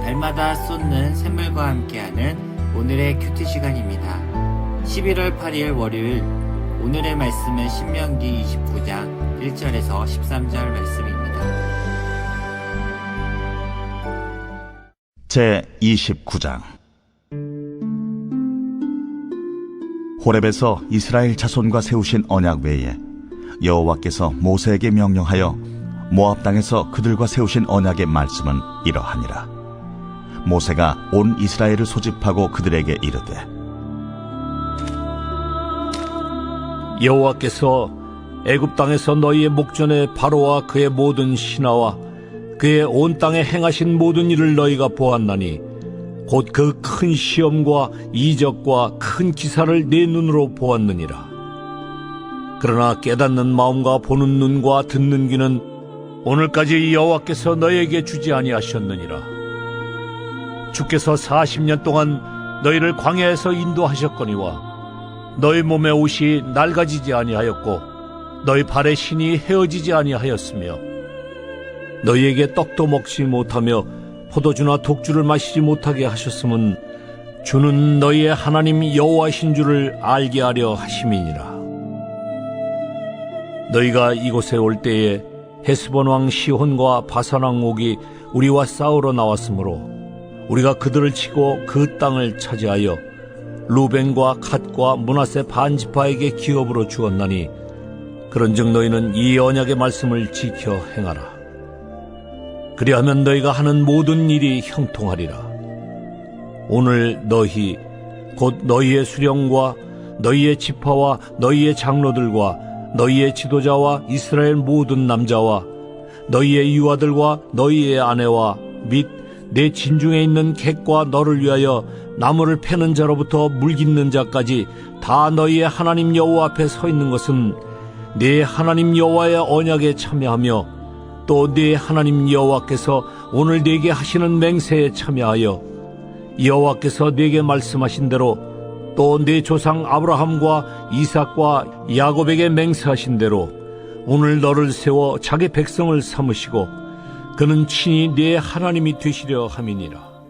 달마다 쏟는 샘물과 함께하는 오늘의 큐티 시간입니다. 11월 8일 월요일, 오늘의 말씀은 신명기 29장 1절에서 13절 말씀입니다. 제29장. 호렙에서 이스라엘 자손과 세우신 언약 외에 여호와께서 모세에게 명령하여 모압 땅에서 그들과 세우신 언약의 말씀은 이러하니라. 모세가 온 이스라엘을 소집하고 그들에게 이르되, 여호와께서 애굽 땅에서 너희의 목전에 바로와 그의 모든 신하와 그의 온 땅에 행하신 모든 일을 너희가 보았나니 곧 그 큰 시험과 이적과 큰 기사를 내 눈으로 보았느니라. 그러나 깨닫는 마음과 보는 눈과 듣는 귀는 오늘까지 여호와께서 너희에게 주지 아니하셨느니라. 주께서 40년 동안 너희를 광야에서 인도하셨거니와 너희 몸의 옷이 낡아지지 아니하였고 너희 발의 신이 헤어지지 아니하였으며 너희에게 떡도 먹지 못하며 포도주나 독주를 마시지 못하게 하셨음은 주는 너희의 하나님 여호와신 줄을 알게 하려 하심이니라. 너희가 이곳에 올 때에 헤스본 왕 시혼과 바산 왕 옥이 우리와 싸우러 나왔으므로 우리가 그들을 치고 그 땅을 차지하여 루벤과 갓과 므낫세 반 지파에게 기업으로 주었나니 그런즉 너희는 이 언약의 말씀을 지켜 행하라. 그리하면 너희가 하는 모든 일이 형통하리라. 오늘 너희 곧 너희의 수령과 너희의 지파와 너희의 장로들과 너희의 지도자와 이스라엘 모든 남자와 너희의 유아들과 너희의 아내와 및 내 진중에 있는 객과 너를 위하여 나무를 패는 자로부터 물 깃는 자까지 다 너희의 하나님 여호와 앞에 서 있는 것은 네 하나님 여호와의 언약에 참여하며 또 네 하나님 여호와께서 오늘 네게 하시는 맹세에 참여하여 여호와께서 네게 말씀하신 대로 또 네 조상 아브라함과 이삭과 야곱에게 맹세하신 대로 오늘 너를 세워 자기 백성을 삼으시고 그는 친히 네 하나님이 되시려 함이니라.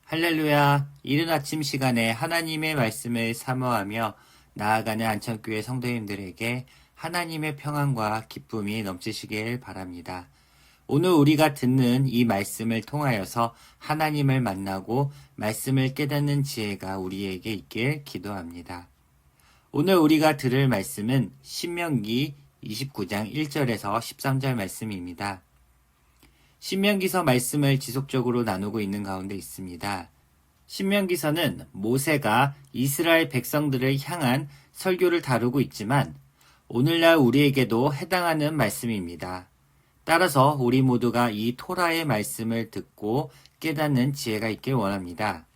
할렐루야. 이른 아침 시간에 하나님의 말씀을 사모하며 나아가는 안천교회 성도님들에게 하나님의 평안과 기쁨이 넘치시길 바랍니다. 오늘 우리가 듣는 이 말씀을 통하여서 하나님을 만나고 말씀을 깨닫는 지혜가 우리에게 있길 기도합니다. 오늘 우리가 들을 말씀은 신명기 29장 1절에서 13절 말씀입니다. 신명기서 말씀을 지속적으로 나누고 있는 가운데 있습니다. 신명기서는 모세가 이스라엘 백성들을 향한 설교를 다루고 있지만 오늘날 우리에게도 해당하는 말씀입니다. 따라서 우리 모두가 이 토라의 말씀을 듣고 깨닫는 지혜가 있길 원합니다.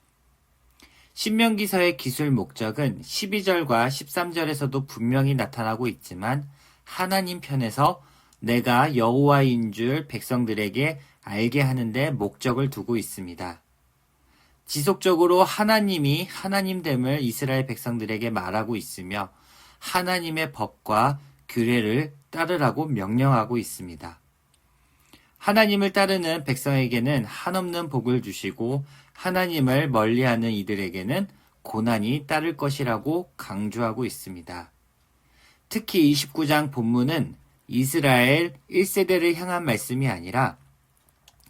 신명기서의 기술 목적은 12절과 13절에서도 분명히 나타나고 있지만 하나님 편에서 내가 여호와인 줄 백성들에게 알게 하는데 목적을 두고 있습니다. 지속적으로 하나님이 하나님됨을 이스라엘 백성들에게 말하고 있으며 하나님의 법과 규례를 따르라고 명령하고 있습니다. 하나님을 따르는 백성에게는 한없는 복을 주시고 하나님을 멀리하는 이들에게는 고난이 따를 것이라고 강조하고 있습니다. 특히 29장 본문은 이스라엘 1세대를 향한 말씀이 아니라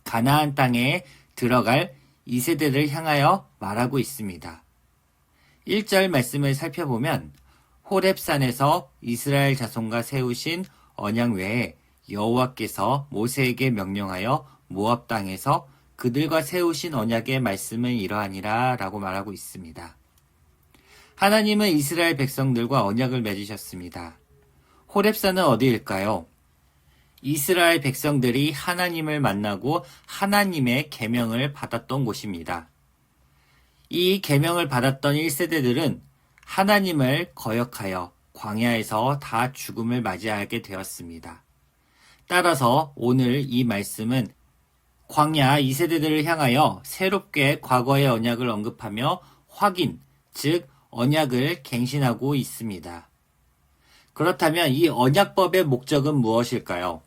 가나안 땅에 들어갈 2세대를 향하여 말하고 있습니다. 1절 말씀을 살펴보면 호렙산에서 이스라엘 자손과 세우신 언약 외에 여호와께서 모세에게 명령하여 모압 땅에서 그들과 세우신 언약의 말씀은 이러하니라 라고 말하고 있습니다. 하나님은 이스라엘 백성들과 언약을 맺으셨습니다. 호렙산은 어디일까요? 이스라엘 백성들이 하나님을 만나고 하나님의 계명을 받았던 곳입니다. 이 계명을 받았던 1세대들은 하나님을 거역하여 광야에서 다 죽음을 맞이하게 되었습니다. 따라서 오늘 이 말씀은 광야 2세대들을 향하여 새롭게 과거의 언약을 언급하며 확인, 즉 언약을 갱신하고 있습니다. 그렇다면 이 언약법의 목적은 무엇일까요?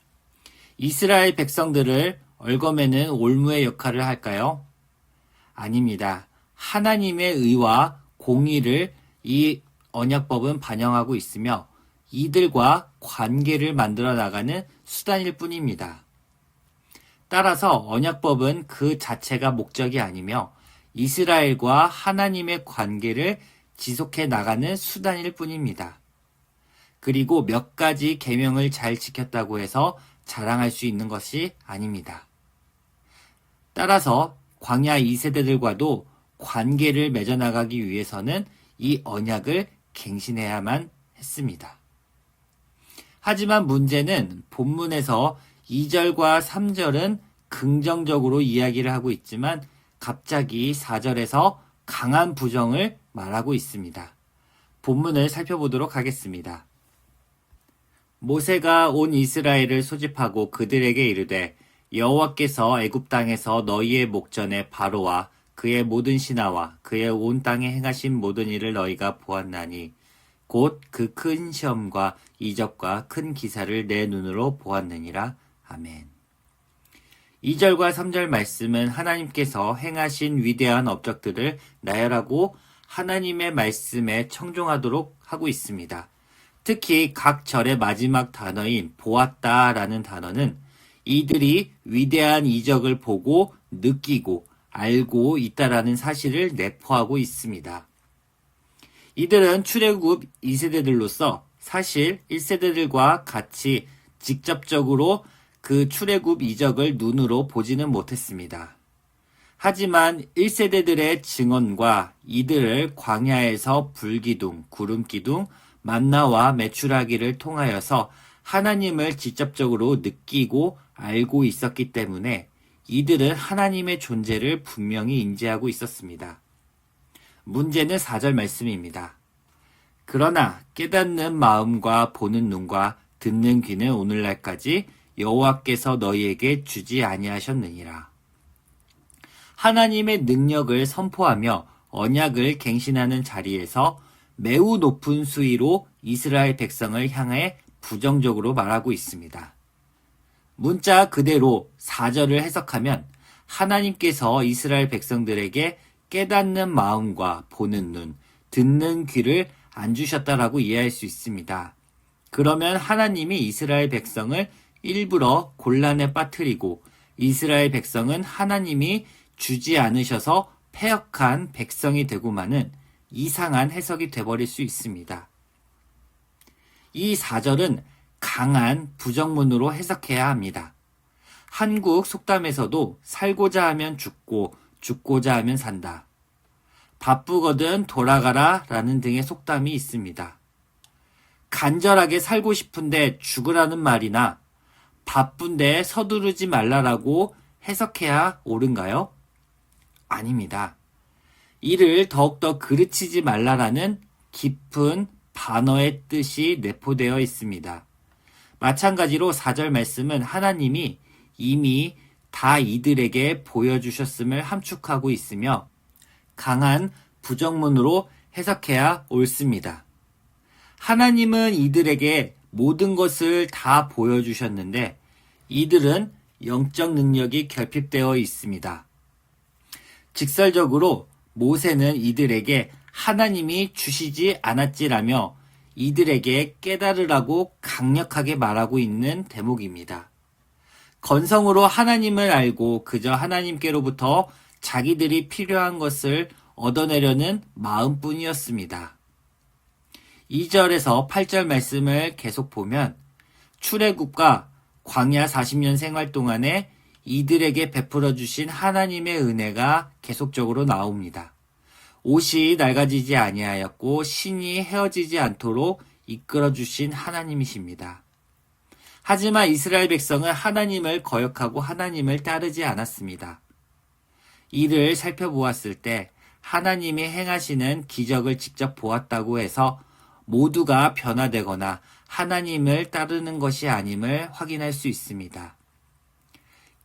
이스라엘 백성들을 얽어매는 올무의 역할을 할까요? 아닙니다. 하나님의 의와 공의를 이 언약법은 반영하고 있으며 이들과 관계를 만들어 나가는 수단일 뿐입니다. 따라서 언약법은 그 자체가 목적이 아니며 이스라엘과 하나님의 관계를 지속해 나가는 수단일 뿐입니다. 그리고 몇 가지 계명을 잘 지켰다고 해서 자랑할 수 있는 것이 아닙니다. 따라서 광야 2세대들과도 관계를 맺어나가기 위해서는 이 언약을 갱신해야만 했습니다. 하지만 문제는 본문에서 2절과 3절은 긍정적으로 이야기를 하고 있지만 갑자기 4절에서 강한 부정을 말하고 있습니다. 본문을 살펴보도록 하겠습니다. 모세가 온 이스라엘을 소집하고 그들에게 이르되 여호와께서 애굽 땅에서 너희의 목전에 바로와 그의 모든 신하와 그의 온 땅에 행하신 모든 일을 너희가 보았나니 곧 그 큰 시험과 이적과 큰 기사를 내 눈으로 보았느니라. 아멘. 2절과 3절 말씀은 하나님께서 행하신 위대한 업적들을 나열하고 하나님의 말씀에 청종하도록 하고 있습니다. 특히 각 절의 마지막 단어인 보았다라는 단어는 이들이 위대한 이적을 보고 느끼고 알고 있다라는 사실을 내포하고 있습니다. 이들은 출애굽 2세대들로서 사실 1세대들과 같이 직접적으로 그 출애굽 이적을 눈으로 보지는 못했습니다. 하지만 1세대들의 증언과 이들을 광야에서 불기둥, 구름기둥, 만나와 메추라기를 통하여서 하나님을 직접적으로 느끼고 알고 있었기 때문에 이들은 하나님의 존재를 분명히 인지하고 있었습니다. 문제는 4절 말씀입니다. 그러나 깨닫는 마음과 보는 눈과 듣는 귀는 오늘날까지 여호와께서 너희에게 주지 아니하셨느니라. 하나님의 능력을 선포하며 언약을 갱신하는 자리에서 매우 높은 수위로 이스라엘 백성을 향해 부정적으로 말하고 있습니다. 문자 그대로 4절을 해석하면 하나님께서 이스라엘 백성들에게 깨닫는 마음과 보는 눈, 듣는 귀를 안 주셨다라고 이해할 수 있습니다. 그러면 하나님이 이스라엘 백성을 일부러 곤란에 빠뜨리고 이스라엘 백성은 하나님이 주지 않으셔서 패역한 백성이 되고만은 이상한 해석이 돼버릴 수 있습니다. 이 4절은 강한 부정문으로 해석해야 합니다. 한국 속담에서도 살고자 하면 죽고 죽고자 하면 산다. 바쁘거든 돌아가라 라는 등의 속담이 있습니다. 간절하게 살고 싶은데 죽으라는 말이나 바쁜데 서두르지 말라라고 해석해야 옳은가요? 아닙니다. 이를 더욱더 그르치지 말라라는 깊은 반어의 뜻이 내포되어 있습니다. 마찬가지로 4절 말씀은 하나님이 이미 다 이들에게 보여주셨음을 함축하고 있으며 강한 부정문으로 해석해야 옳습니다. 하나님은 이들에게 모든 것을 다 보여주셨는데 이들은 영적 능력이 결핍되어 있습니다. 직설적으로 모세는 이들에게 하나님이 주시지 않았지라며 이들에게 깨달으라고 강력하게 말하고 있는 대목입니다. 건성으로 하나님을 알고 그저 하나님께로부터 자기들이 필요한 것을 얻어내려는 마음뿐이었습니다. 2절에서 8절 말씀을 계속 보면 출애굽과 광야 40년 생활 동안에 이들에게 베풀어 주신 하나님의 은혜가 계속적으로 나옵니다. 옷이 낡아지지 아니하였고 신이 헤어지지 않도록 이끌어 주신 하나님이십니다. 하지만 이스라엘 백성은 하나님을 거역하고 하나님을 따르지 않았습니다. 이를 살펴보았을 때 하나님이 행하시는 기적을 직접 보았다고 해서 모두가 변화되거나 하나님을 따르는 것이 아님을 확인할 수 있습니다.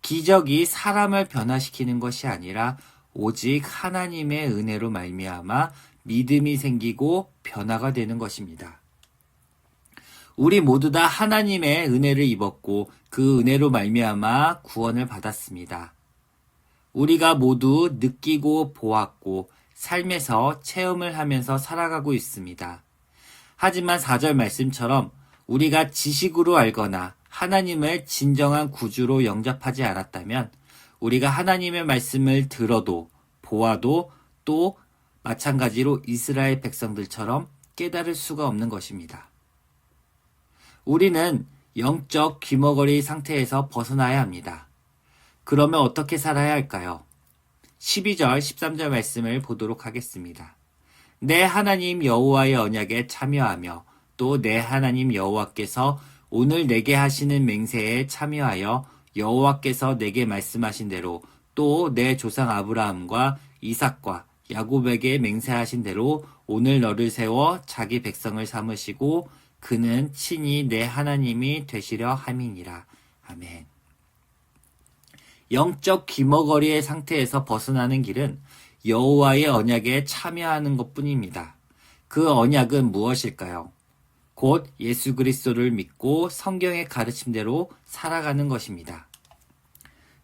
기적이 사람을 변화시키는 것이 아니라 오직 하나님의 은혜로 말미암아 믿음이 생기고 변화가 되는 것입니다. 우리 모두 다 하나님의 은혜를 입었고 그 은혜로 말미암아 구원을 받았습니다. 우리가 모두 느끼고 보았고 삶에서 체험을 하면서 살아가고 있습니다. 하지만 4절 말씀처럼 우리가 지식으로 알거나 하나님을 진정한 구주로 영접하지 않았다면 우리가 하나님의 말씀을 들어도 보아도 또 마찬가지로 이스라엘 백성들처럼 깨달을 수가 없는 것입니다. 우리는 영적 귀머거리 상태에서 벗어나야 합니다. 그러면 어떻게 살아야 할까요? 12절, 13절 말씀을 보도록 하겠습니다. 내 하나님 여호와의 언약에 참여하며 또 내 하나님 여호와께서 오늘 내게 하시는 맹세에 참여하여 여호와께서 내게 말씀하신 대로 또 내 조상 아브라함과 이삭과 야곱에게 맹세하신 대로 오늘 너를 세워 자기 백성을 삼으시고 그는 친히 내 하나님이 되시려 함이니라. 아멘. 영적 귀머거리의 상태에서 벗어나는 길은 여호와의 언약에 참여하는 것뿐입니다. 그 언약은 무엇일까요? 곧 예수 그리스도를 믿고 성경의 가르침대로 살아가는 것입니다.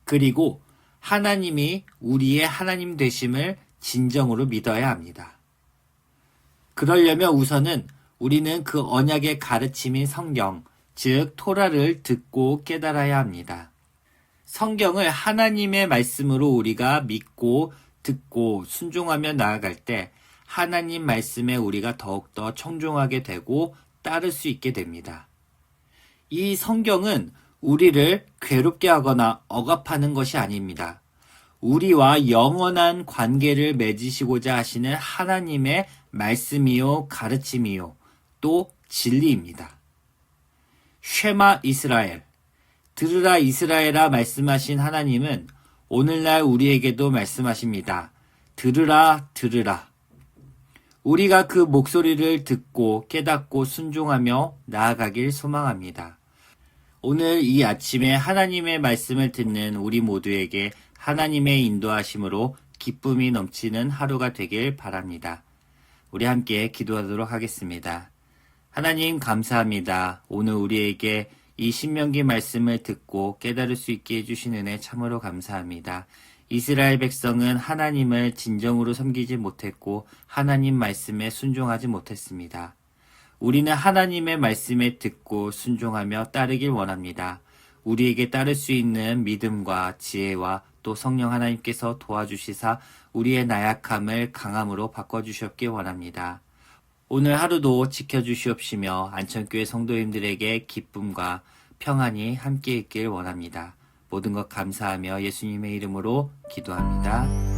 그리고 하나님이 우리의 하나님 되심을 진정으로 믿어야 합니다. 그러려면 우선은 우리는 그 언약의 가르침인 성경, 즉 토라를 듣고 깨달아야 합니다. 성경을 하나님의 말씀으로 우리가 믿고 듣고 순종하며 나아갈 때 하나님 말씀에 우리가 더욱더 청종하게 되고 따를 수 있게 됩니다. 이 성경은 우리를 괴롭게 하거나 억압하는 것이 아닙니다. 우리와 영원한 관계를 맺으시고자 하시는 하나님의 말씀이요 가르침이요 또 진리입니다. 쉐마 이스라엘, 들으라 이스라엘아 말씀하신 하나님은 오늘날 우리에게도 말씀하십니다. 들으라 들으라. 우리가 그 목소리를 듣고 깨닫고 순종하며 나아가길 소망합니다. 오늘 이 아침에 하나님의 말씀을 듣는 우리 모두에게 하나님의 인도하심으로 기쁨이 넘치는 하루가 되길 바랍니다. 우리 함께 기도하도록 하겠습니다. 하나님 감사합니다. 오늘 우리에게 이 신명기 말씀을 듣고 깨달을 수 있게 해주신 은혜 참으로 감사합니다. 이스라엘 백성은 하나님을 진정으로 섬기지 못했고 하나님 말씀에 순종하지 못했습니다. 우리는 하나님의 말씀에 듣고 순종하며 따르길 원합니다. 우리에게 따를 수 있는 믿음과 지혜와 또 성령 하나님께서 도와주시사 우리의 나약함을 강함으로 바꿔주셨길 원합니다. 오늘 하루도 지켜주시옵시며 안천교회 성도님들에게 기쁨과 평안이 함께 있길 원합니다. 모든 것 감사하며 예수님의 이름으로 기도합니다.